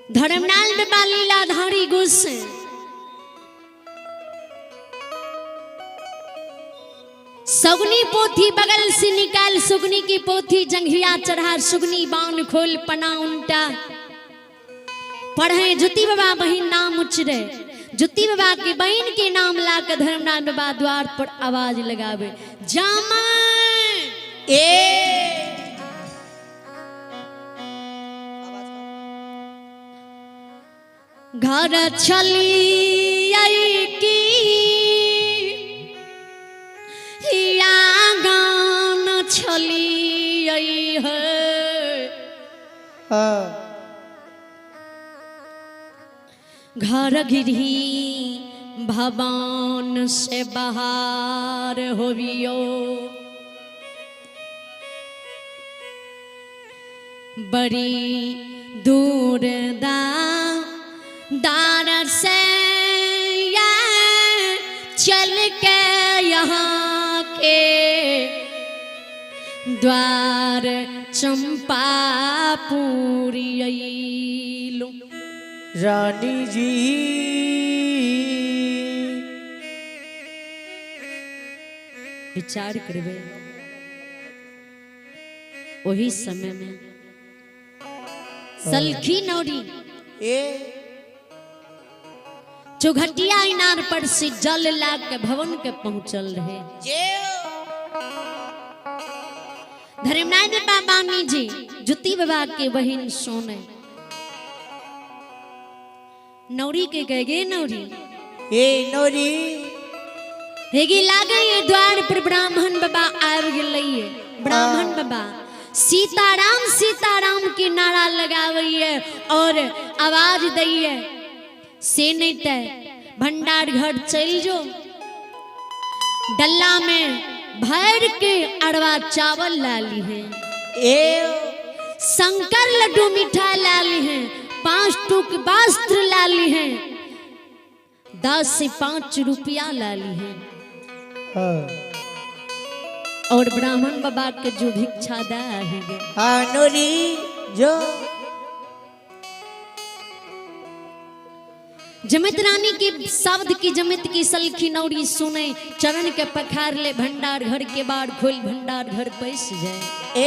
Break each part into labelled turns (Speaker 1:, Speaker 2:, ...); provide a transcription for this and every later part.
Speaker 1: धर्मनाल बाबा लीलाधारी गुस्से सुगनी पोथी बगल से निकाल, सुगनी की पोथी जंघिया चढ़ा, सुगनी बाण खोल पना उल्टा पढ़े जुती बाबा बहन नाम उचरे, जुती बाबा के बहन के नाम लाकर धर्मनाल बाबा द्वार पर आवाज लगावे, जामा घर चली आई की या गान चली आई है, घर गिरी भवन से बाहर होवियो, बड़ी दूर दार से चल के यहाँ के द्वार चंपापुरी अइलो।
Speaker 2: रानी जी
Speaker 1: विचार करवे, वही समय में सलखी नौरी चौघटिया इनार पर से जल ला के भवन के पहुंचल रहे। धर्मनाल बाबा जी जुती बाबा के बहन सोने नौरी के कह गे, नौरी
Speaker 2: नौरी
Speaker 1: हेगी लागे ये द्वार पर ब्राह्मण बाबा आव गए। ब्राह्मण बाबा सीताराम सीताराम के नारा लगावे और आवाज दिए, से नहीं तय भंडार घर चल जो, डल्ला में भर के अड़वा चावल लाली है, शंकर लड्डू मीठा लाली है, 5 टूक वस्त्र लाली है, 10 से 5 रुपया लाली है। और ब्राह्मण बाबा के जो भिक्षा दा है
Speaker 2: नौरी जो
Speaker 1: जमित रानी की शब्द की जमित की सलखी नौरी सुने, चरण के पखार ले, भंडार घर के बाढ़ खोल, भंडार घर पैस जाए।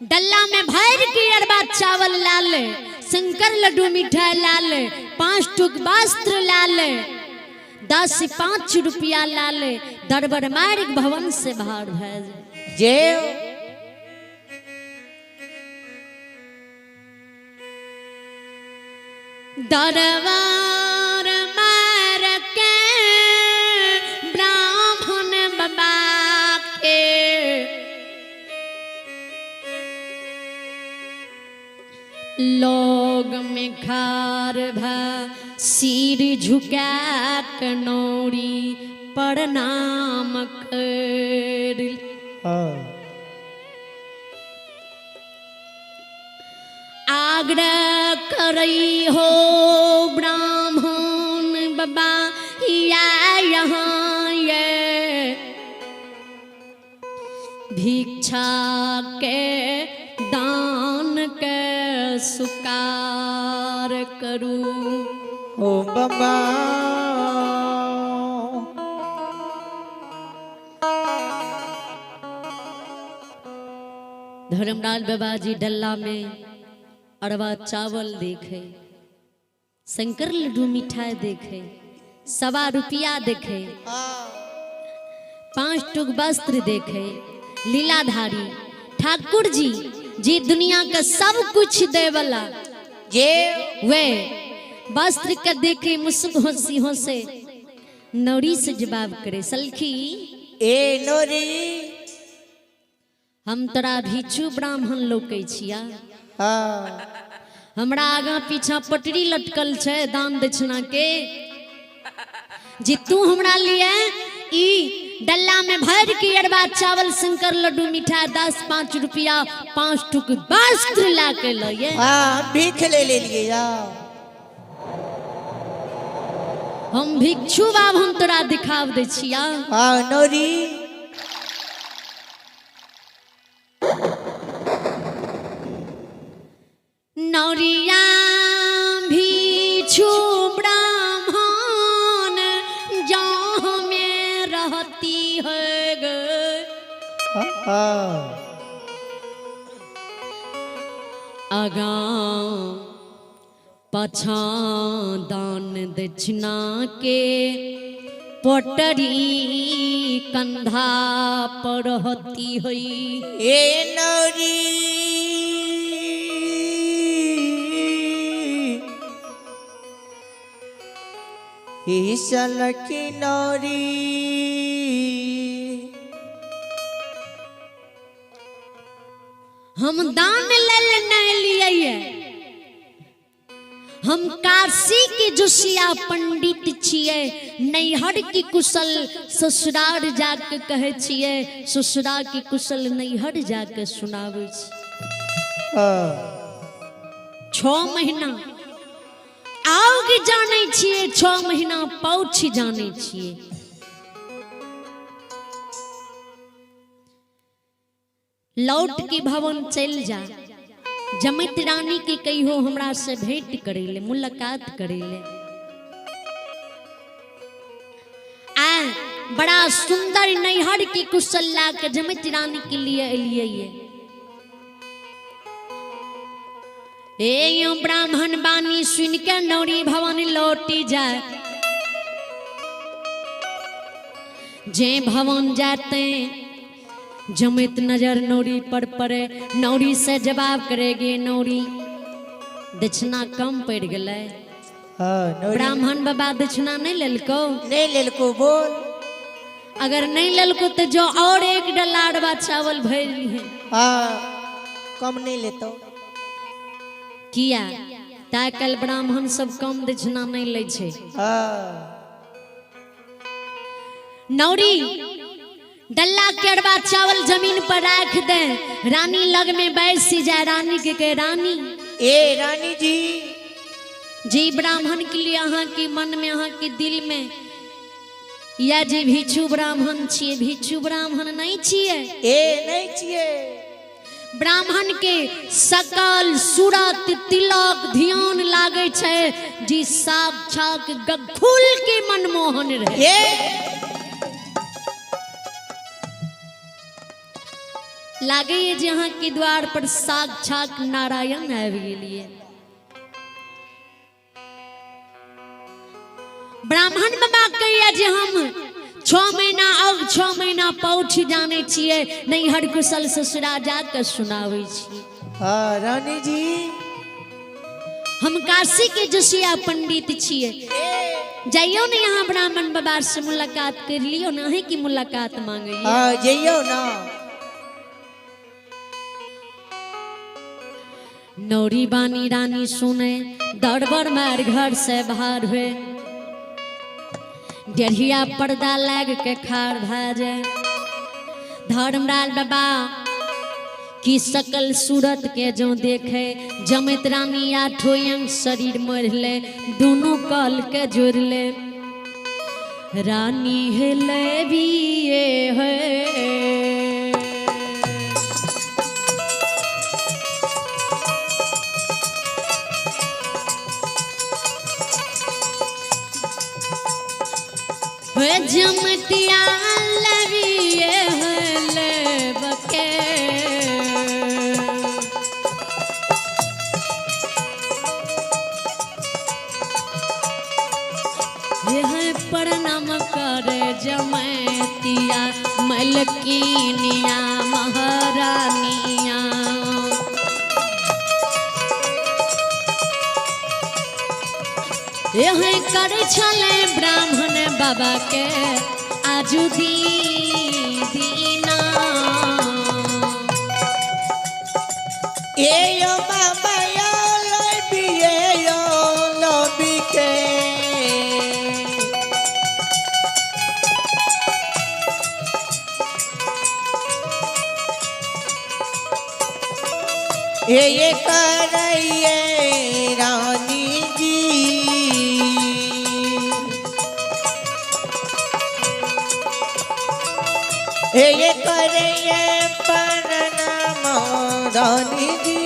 Speaker 1: डल्ला में भर के अरबा चावल लाल, शंकर लड्डू मिठाई लाल, 5 टूक वस्त्र लाल, 10 से 5 रुपया लाल, दरबार मार्ग भवन से बाहर भेज
Speaker 2: जे
Speaker 1: दरबार मार के ब्राह्मण बाबा के लोग में खार भा, सिर झुका के नौरी प्रणाम कर, आग्रह करई हो ब्राह्मण बाबा या यहाँ ये भिक्षा के दान के सुकार करूं।
Speaker 2: ओ बाबा
Speaker 1: धर्मनाल बाबा जी डल्ला में अरवा चावल देखे, शंकर लड्डू मिठाई देखे, 1.25 रुपया देखे, 5 टूक वस्त्र देखे, लीलाधारी ठाकुर जी जी दुनिया का सब कुछ दे वाला
Speaker 2: जे
Speaker 1: वे वस्त्र का देखे मुस्क हंसी से नौरी से जवाब करे, सलखी
Speaker 2: नौरी
Speaker 1: हम तोरा भिक्षु ब्राह्मण लोके छिया, हमरा आगा पीछा पटरी लटकल छे दान दक्षिणा के, जे तू हमरा लिए ई डल्ला में भर के अरबा चावल शंकर लड्डू मिठाई 10-5 रुपया 5 टूक वस्त्र ला के लिए
Speaker 2: भीख ले लिए
Speaker 1: हम भिक्षु बाब हम तोरा दिखाव दे छिया।
Speaker 2: नौरी
Speaker 1: आगा पाछा दान दक्षिणा के पटरी कंधा पर होती हुई।
Speaker 2: ए नौरी ईसल की नौरी
Speaker 1: हम दान ले नहीं लिए, हम काशी के जोशिया पंडित छिए, नैहर की कुशल ससुराल जाके कहे छिए, ससुराल की कुशल नैहर जाके सुनावे छी। 6 महीना आगे जाने छिए, 6 महीना पौछ जाने छिए। लौट के भवन चल जा, जमैत रानी के कहियो हमरा से भेंट करेले, मुलाकात करेले। बड़ा सुंदर नैहर की कुशल ला के जमैत रानी के लिए एलिए। यो ब्राह्मण बानी सुन के नौरी भवन लौटी जाए। जे भवन जाते जमित नजर नौरी पर पड़े, नौरी से जवाब करेगी, नौरी दक्षिणा कम पड़ गए। ब्राह्मण बाबा दक्षिणा नहीं ललको?
Speaker 2: नहीं ललको बोल।
Speaker 1: अगर नहीं ललको तो जो और एक डलारवा चावल भर है।
Speaker 2: कम नहीं लेतो
Speaker 1: किया ताकल ब्राह्मण सब कम दक्षिणा नहीं ले छे। नौरी डल्ला केरवा चावल जमीन पर रख दे, रानी लग में बैठ जाए। रानी के कहे, रानी
Speaker 2: ए रानी जी
Speaker 1: जी ब्राह्मण के लिए अहाँ के मन में, अहाँ के दिल में या जी भिक्षु ब्राह्मण छिए? भिक्षु ब्राह्मण नहीं छिए।
Speaker 2: ए नहीं छिए।
Speaker 1: ब्राह्मण के सकल सूरत तिलक ध्यान लागे छे, जी साक्षात गखुल के मनमोहन रहे। लागे ये जहाँ के द्वार पर साक्षात नारायण आबि गेलिए। ब्राह्मण बाबा कहिए जे हम 6 महीना अब 6 महीना पौछ जाने छिए, नैहर कुशल ससुरा जाकर सुनावे छी।
Speaker 2: रानी जी
Speaker 1: हम काशी के जोशिया पंडित छिए, जाइयो ना यहाँ ब्राह्मण बाबा से मुलाकात कर लियो ना, है की मुलाकात मांगे।
Speaker 2: जाइयो ना।
Speaker 1: नौरी बानी रानी सुने, दरबार मार घर से बाहर हुए। डेढ़िया पर्दा लाग के खार भाजे। धर्मराज बाबा की सकल सूरत के जो देखे, जमित रानी 8 अंग शरीर मरले, दोनों कल के जोड़ ले। रानी हिले भी ये है, जमतिया लविए हले बके। यह प्रणाम करे जमतिया मलकिनिया महारानिया। यह करे छले ब्राह्मण बाबा के आजू दीना।
Speaker 2: यो बाबा यो लबी यो लबी के। ये करइए रानी जी, ये करइए प्रणाम रानी जी।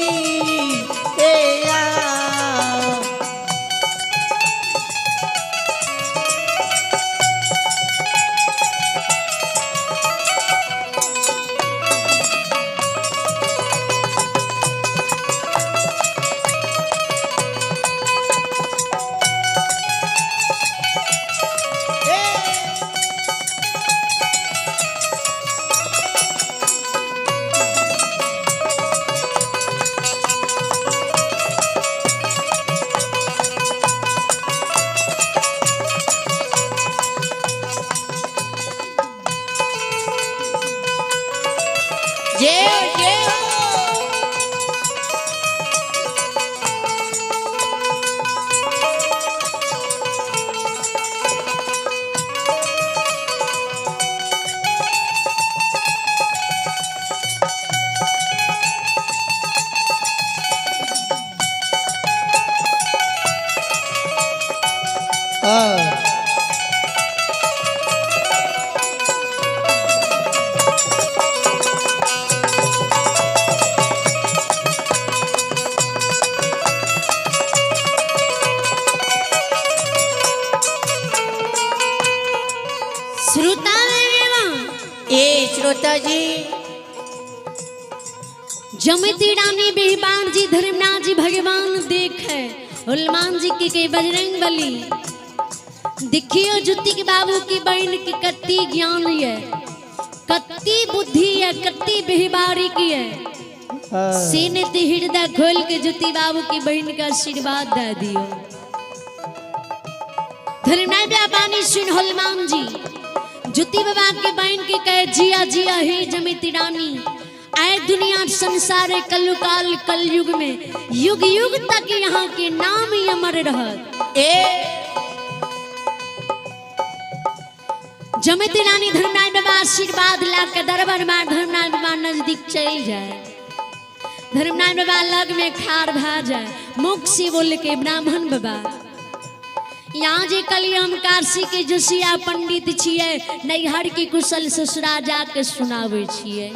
Speaker 1: जमती रानी बेहबान जी धर्मनाथ जी भगवान देखे हनुमान जी के बजरंग बली देखियो जुत्ती के बाबू की बहन की कत्ती ज्ञान है, कत्ती बुद्धि है, कत्ती बेहबारी की है। सीने ते हृदय खोल के जुत्ती बाबू की बहन का आशीर्वाद दे दियो। धर्मनाथ बाबा सुन हनुमान जी जुत्ती बाबा के बहन की कहे जिया जिया हे जमती रानी आए दुनिया संसार कलुकाल कलयुग में युग युग तक यहाँ के नाम ही अमर रहत। जमती रानी धर्मनाथ बाबा आशीर्वाद ला के दरबार में धर्मनाथ बाबा नजदीक चल जाए, धर्मनाथ बाबा लग में खार भा जाए, मुख से बोल के ब्राह्मण बाबा यहाँ जे कल हम काशी के जोशिया पंडित छिए नैहर की कुशल ससुरा जाके सुनावे छिए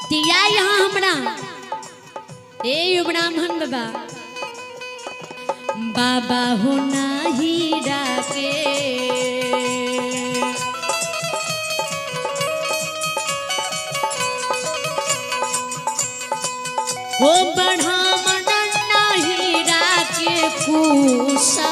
Speaker 1: तिया यहाँ हमरा ए ब्राह्मण बाबा बाबा हो नाही डाके हो बढ़ा मदन नाही डाके पूसा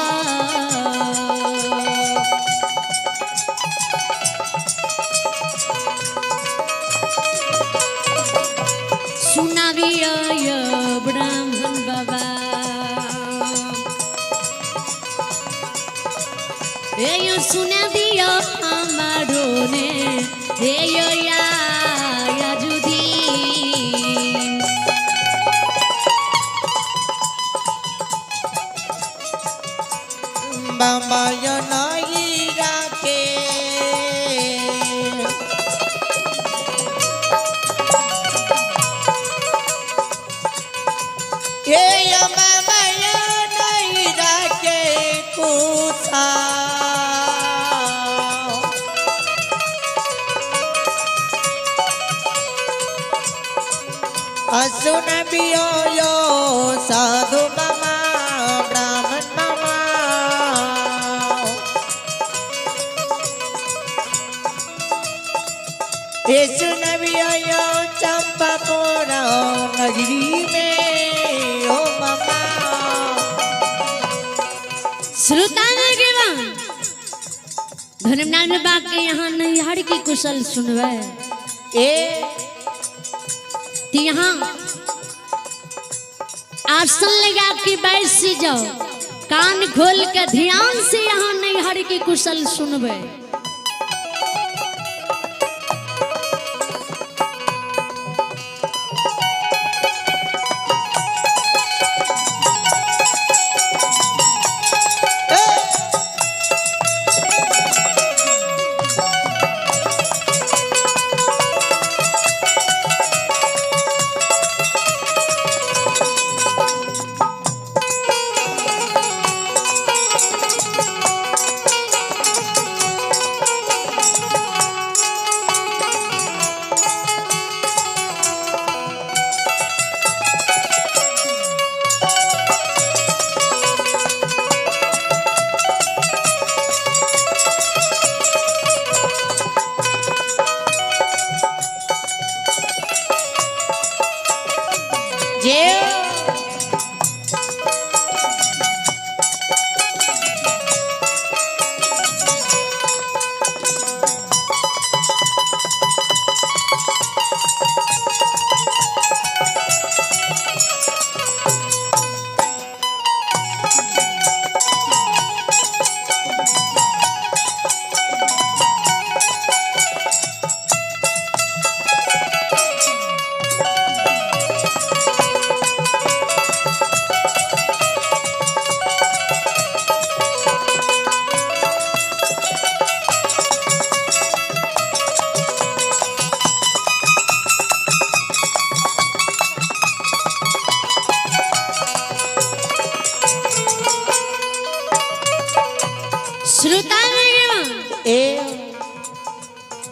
Speaker 1: ब्राह्मण बाबा ये सुना दियो हमारो ने ये या जुदी
Speaker 2: बाबा यो नहीं राखे सुन बियो यो साधु मामा ब्राह्मण मामा ये सुन बियो यो चंपापुर नगरी में ओ मामा।
Speaker 1: श्रोतागण धर्मनाथ बाबा के यहाँ नैहर की कुशल सुनवे यहाँ आसन लगा के बैठ जाओ, कान खोल के ध्यान से यहाँ नैहर की कुशल सुनबे।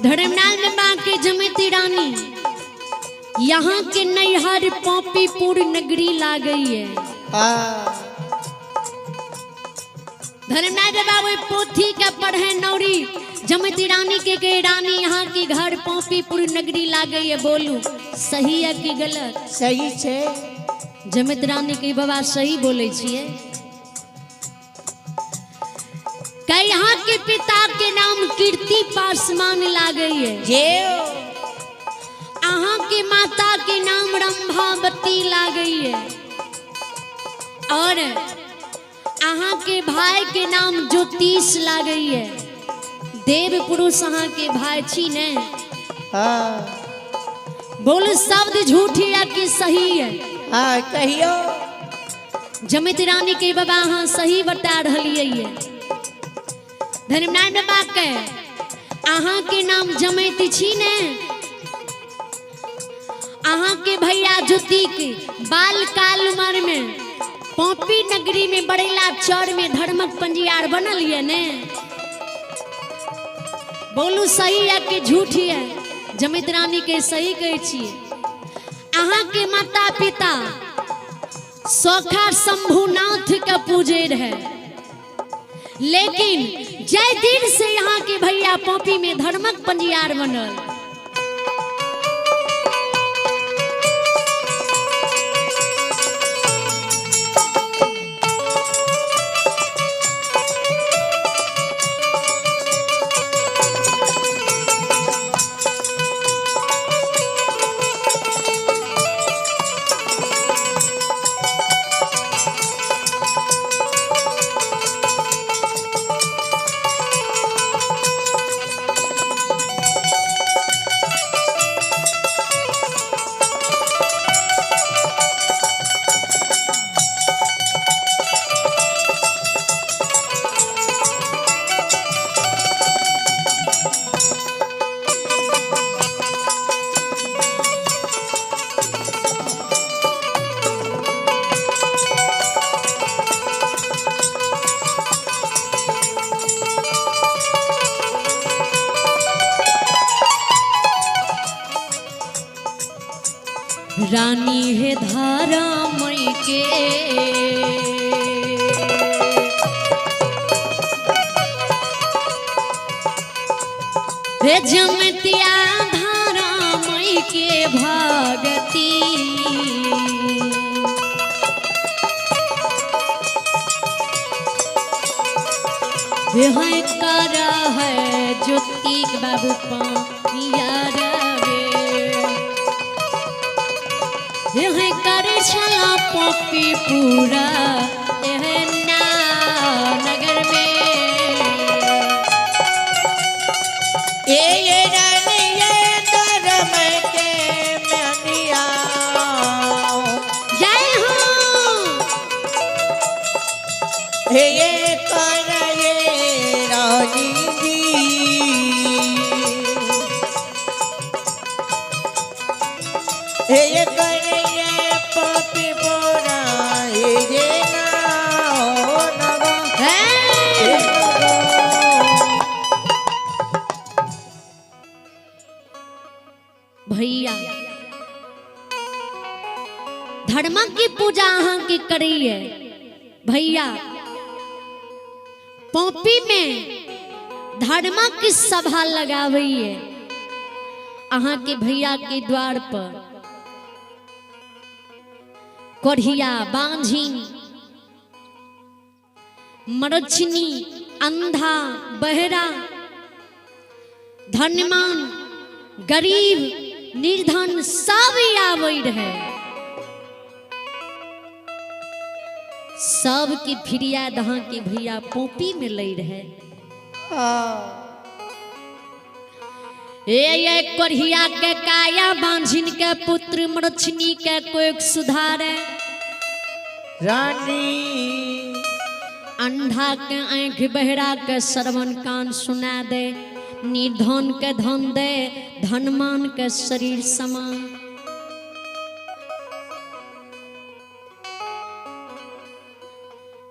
Speaker 1: धर्मनाथ बाबा के जमती रानी यहाँ के नैहर पौपीपुर नगरी ला गई है। धर्मनाथ बाबा पोथी का पढ़े नौरी जमती रानी के रानी यहाँ की घर पोपीपुर नगरी लागे ये बोलू सही है कि गलत?
Speaker 2: सही छे।
Speaker 1: जमती रानी के बाबा सही बोले छिए। कई यहाँ के पिता के नाम कीर्ति पासवान लागे है।
Speaker 2: जे
Speaker 1: अहाँ के माता के नाम रंभावती लागे है। और अहाँ के भाई के नाम ज्योतिष लागे है। देव पुरुष अहाँ के भाई छी ने।
Speaker 2: हाँ
Speaker 1: बोल शब्द झूठी है कि सही है?
Speaker 2: हाँ कहियो।
Speaker 1: जमती रानी के बाबा अहाँ सही बता रही है। धर्मनारायण बाबा के अहाँ के नाम जमती छी ने। अहाँ के भैया ज्योति के बाल काल उम्र में पोपी नगरी में बड़ेला चौर में धर्मक पंजियार बनल है ने। बोलू सही है कि झूठी है? जमती रानी के सही कहे छिए। अहाँ के माता पिता सौखा शंभुनाथ का पूजे रहे, लेकिन जय दिन से यहाँ के भैया पोपी में धर्मक पंजियार बनल। रानी है धारा मई के हे जमतिया धारा मई के भागती। है कर है ज्योति बाबू पार करे छला पोपी पूरा नगर में।
Speaker 2: ये रानी ये धर्म के मनिया
Speaker 1: जय हो।
Speaker 2: ये कर ये रानी जी ये कर पोपी बोरा ये ना हो नगो
Speaker 1: भैया धर्मक की पूजा अहाँ की करिए। भैया पोपी में धर्मक की सभा लगाविए। अहाँ के भैया के द्वार पर कोढ़िया बांझिन मरछनी अंधा बहरा धनमान गरीब निर्धन सब आवे रहे। सब की फिरिया दहा के भैया पोपी में ले रहे। ये कोढ़िया के काया बांझिन के पुत्र मरछनी के कोई सुधारे।
Speaker 2: रानी
Speaker 1: अंधा के आंख बहरा के श्रवण कान सुना दे। निर्धन के धन दे धनमान के शरीर समान।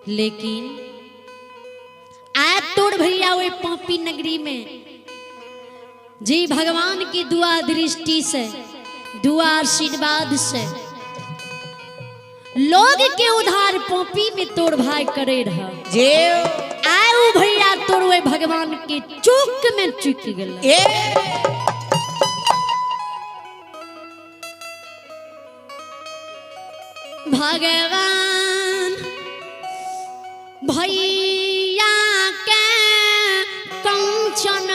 Speaker 1: लेकिन आए तोड़ भैया वे पोपी नगरी में जी भगवान की दुआ दृष्टि से दुआ आशीर्वाद से लोग के उधार पोपी में तोड़ भाई करे रहा।
Speaker 2: जे
Speaker 1: आयु भैया तोड़वे भगवान के चौक में चुक गल
Speaker 2: ए
Speaker 1: भगवान भैया के कंचन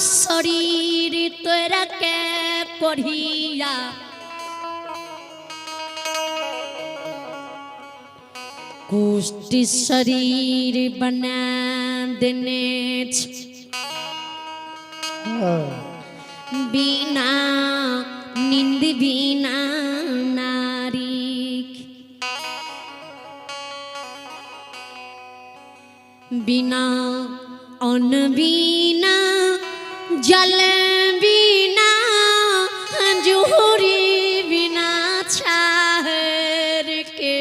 Speaker 1: शरीर तोरा के कोढ़िया कुष्ठ शरीर बना देने बिना नींद बिना नारी बिना अन्न बिना जल बिना जोहरी बिना छाहर के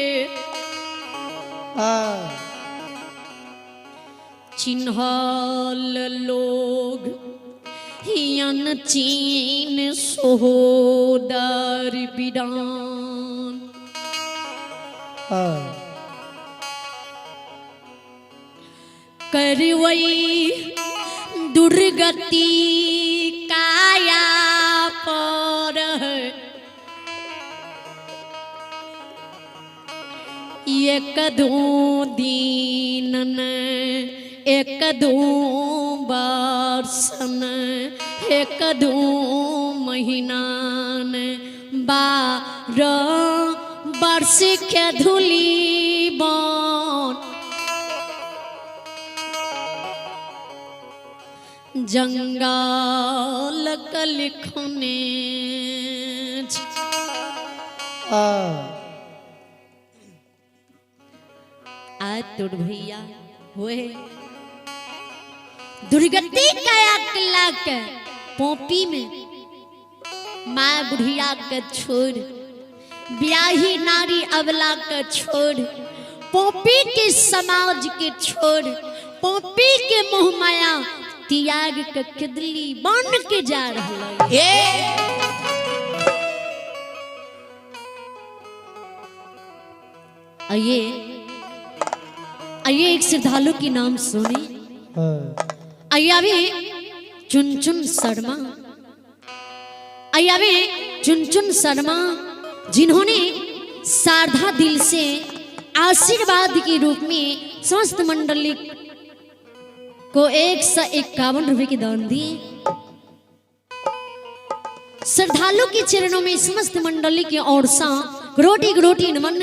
Speaker 1: चिन्हल लोग हियन चीन सोहदर बिडान करवई दुर्गति काया पर एक दो दिन एक दो वर्षन एक दो महीना 12 वर्ष के धूली बन जंगल कलिखने आ तोड़ भैया हुए दुर्गति काया किला के पोपी में माँ बुढ़िया के छोड़ ब्याही नारी अबला के छोड़ पोपी के समाज के छोड़ पोपी के मोह माया त्याग के किदली बन के जा रहा आइए आइए एक श्रद्धालु की नाम सुने आइए अभी चुनचुन शर्मा आइए अभी चुनचुन शर्मा जिन्होंने सारधा दिल से आशीर्वाद के रूप में समस्त मंडली को 151 रुपए की दान दिए। श्रद्धालु के चरणों में समस्त मंडली की ओर से करोटी नमन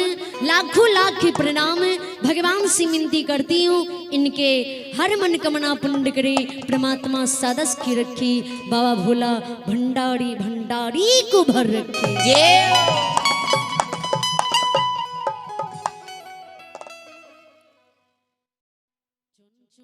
Speaker 1: लाखों लाख के प्रणाम भगवान से विनती करती हूँ इनके हर मन कामना पूर्ण करे परमात्मा सदस्य की रखी बाबा भोला भंडारी भंडारी को भर रखे।